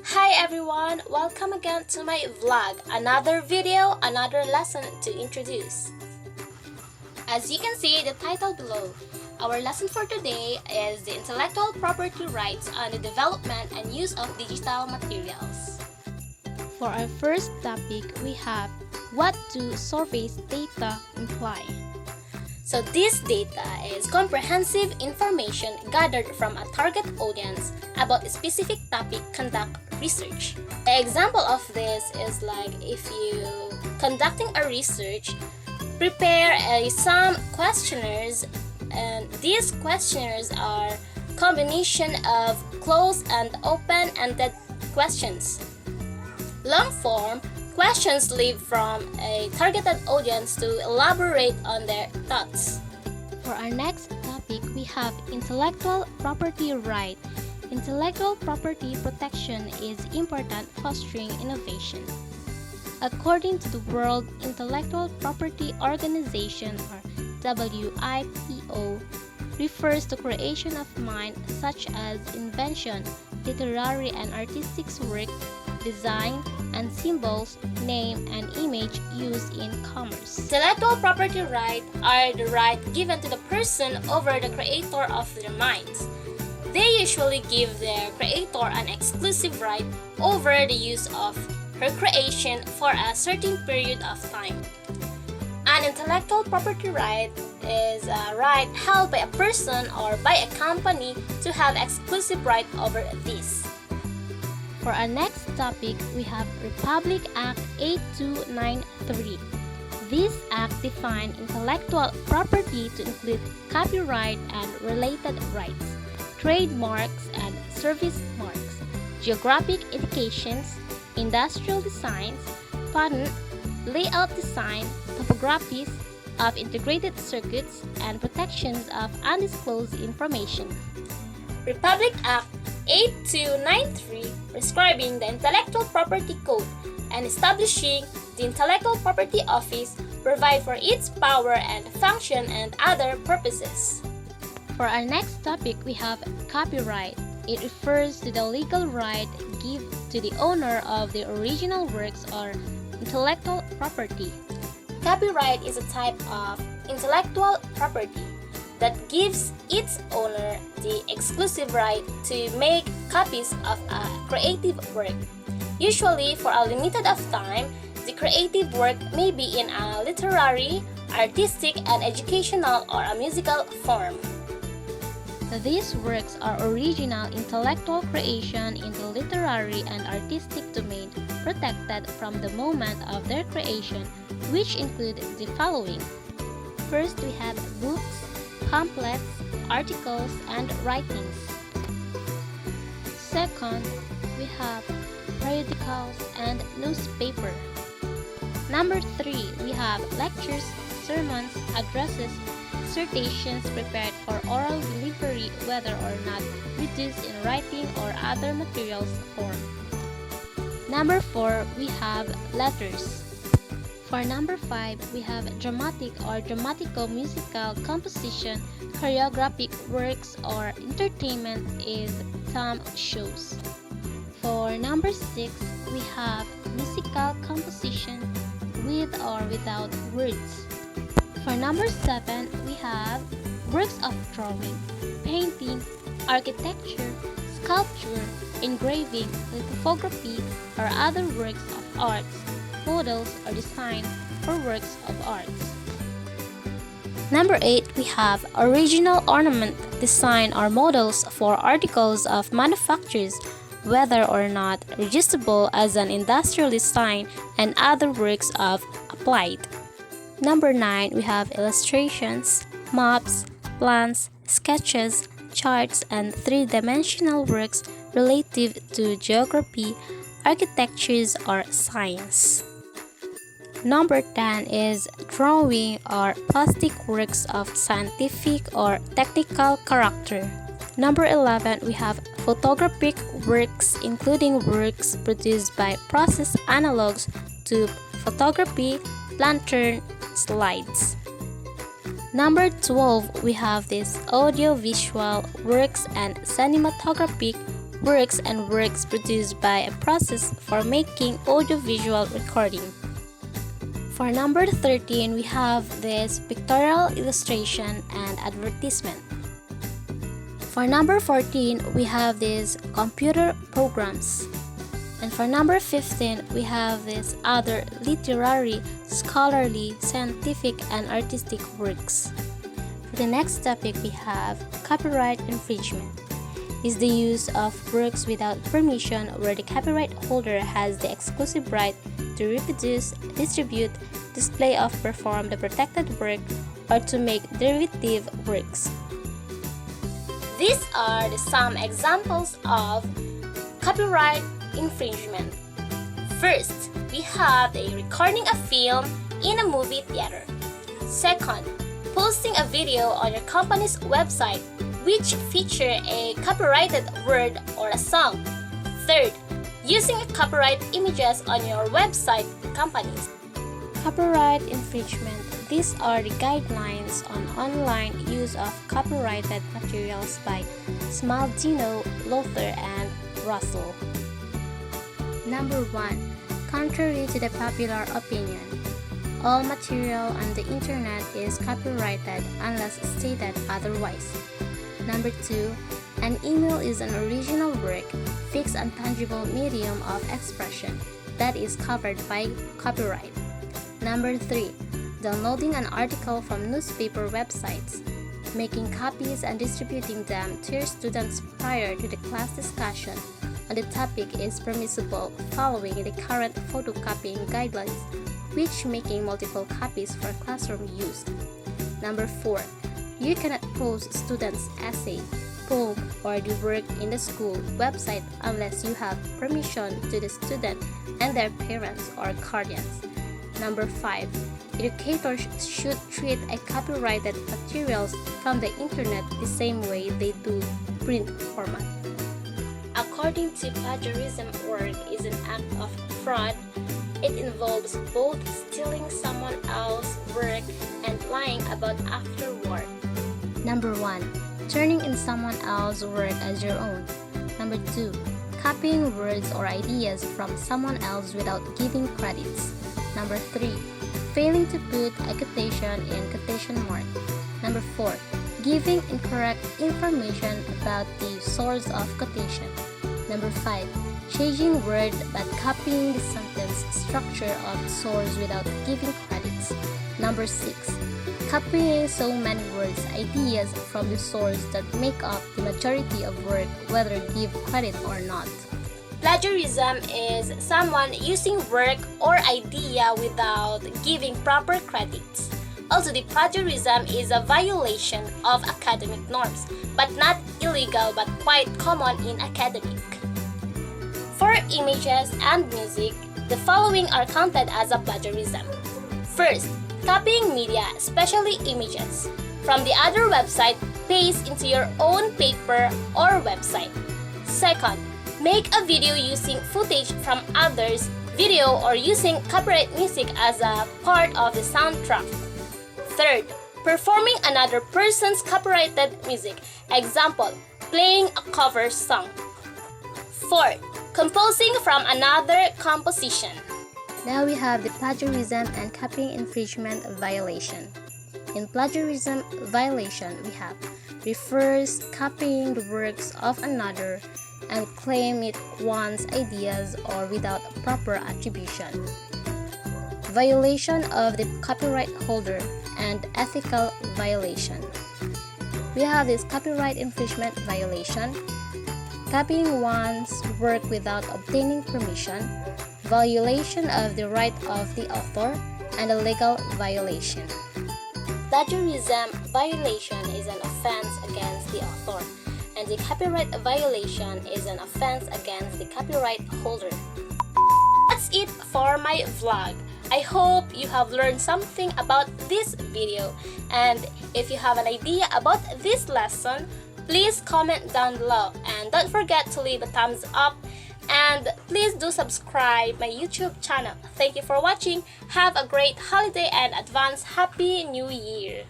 Hi everyone! Welcome again to my vlog. Another video, another lesson to introduce. As you can see the title below, our lesson for today is the intellectual property rights on the development and use of digital materials. For our first topic, we have what do surface data imply? So this data is comprehensive information gathered from a target audience about a specific topic conduct research. The example of this is like if you conducting a research, prepare some questionnaires, and these questionnaires are combination of closed and open-ended questions. Long form questions leave from a targeted audience to elaborate on their thoughts. For our next topic, we have intellectual property right. Intellectual property protection is important fostering innovation. According to the World Intellectual Property Organization, or WIPO, refers to creation of mind such as invention, literary and artistic work, design, and symbols, name, and image used in commerce. Intellectual property rights are the right given to the person over the creator of their minds. They usually give their creator an exclusive right over the use of her creation for a certain period of time. An intellectual property right is a right held by a person or by a company to have exclusive right over this. For our next topic, we have Republic Act 8293. This act defined intellectual property to include copyright and related rights, trademarks and service marks, geographic indications, industrial designs, patent, layout design, topographies of integrated circuits, and protections of undisclosed information. Republic Act 8293 prescribing the Intellectual Property Code and establishing the Intellectual Property Office provide for its power and function and other purposes. For our next topic, we have copyright. It refers to the legal right given to the owner of the original works or intellectual property. Copyright is a type of intellectual property that gives its owner the exclusive right to make copies of a creative work. Usually for a limited of time, the creative work may be in a literary, artistic, and educational or a musical form. These works are original intellectual creation in the literary and artistic domain protected from the moment of their creation, which include the following. First, we have books, pamphlets, articles, and writings. Second, we have periodicals and newspaper. Number 3, we have lectures, sermons, addresses, dissertations prepared for oral delivery, whether or not reduced in writing or other materials form. Number 4, we have letters. For number 5, we have dramatic or dramatico-musical composition, choreographic works, or entertainment is some shows. For number 6, we have musical composition with or without words. For number 7, we have works of drawing, painting, architecture, sculpture, engraving, lithography, or other works of arts, models or design for works of arts. Number 8, we have original ornament, design or models for articles of manufactures, whether or not registrable as an industrial design and other works of applied. Number 9, we have illustrations, maps, plans, sketches, charts, and three-dimensional works relative to geography, architectures, or science. Number 10 is drawing or plastic works of scientific or technical character. Number 11, we have photographic works, including works produced by process analogs to photography, lantern, slides. Number 12, we have this audiovisual works and cinematographic works and works produced by a process for making audiovisual recording. For number 13, we have this pictorial illustration and advertisement. For number 14, we have these computer programs. And for number 15, we have these other literary, scholarly, scientific, and artistic works. For the next topic, we have copyright infringement. Is the use of works without permission where the copyright holder has the exclusive right to reproduce, distribute, display or perform the protected work or to make derivative works. These are some examples of copyright infringement. First, we have a recording a film in a movie theater. Second, posting a video on your company's website which feature a copyrighted word or a song. Third, using copyright images on your website companies. Copyright infringement. These are the guidelines on online use of copyrighted materials by Smaldino, Lothar, and Russell. Number 1. Contrary to the popular opinion, all material on the internet is copyrighted unless stated otherwise. Number 2. An email is an original work, fixed and tangible medium of expression that is covered by copyright. Number 3. Downloading an article from newspaper websites, making copies and distributing them to your students prior to the class discussion on the topic is permissible following the current photocopying guidelines, which making multiple copies for classroom use. Number 4. You cannot post students' essay, poem, or the work in the school website unless you have permission to the student and their parents or guardians. Number 5. Educators should treat a copyrighted materials from the internet the same way they do print format. According to plagiarism, work is an act of fraud. It involves both stealing someone else's work and lying about afterward. Number 1. Turning in someone else's work as your own. Number 2. Copying words or ideas from someone else without giving credits. Number 3. Failing to put a quotation in quotation mark. Number 4. Giving incorrect information about the source of quotation. Number 5. Changing word but copying the sentence structure of the source without giving credits. Number 6. Copying so many words, ideas from the source that make up the majority of work whether give credit or not. Plagiarism is someone using work or idea without giving proper credits. Also, the plagiarism is a violation of academic norms, but not illegal but quite common in academic. For images and music, the following are counted as a plagiarism. First, copying media, especially images, from the other website paste into your own paper or website. Second, make a video using footage from others' video or using copyright music as a part of the soundtrack. Third, performing another person's copyrighted music, example, playing a cover song. Fourth, composing from another composition. Now we have the plagiarism and copying infringement violation. In plagiarism violation, we have refers copying the works of another and claim it one's ideas or without proper attribution. Violation of the copyright holder and ethical violation. We have this copyright infringement violation, copying one's work without obtaining permission, violation of the right of the author, and a legal violation. Plagiarism violation is an offense against the author, and the copyright violation is an offense against the copyright holder. That's it for my vlog. I hope you have learned something about this video, and if you have an idea about this lesson, please comment down below and don't forget to leave a thumbs up and please do subscribe my YouTube channel. Thank you for watching. Have a great holiday and advance Happy New Year!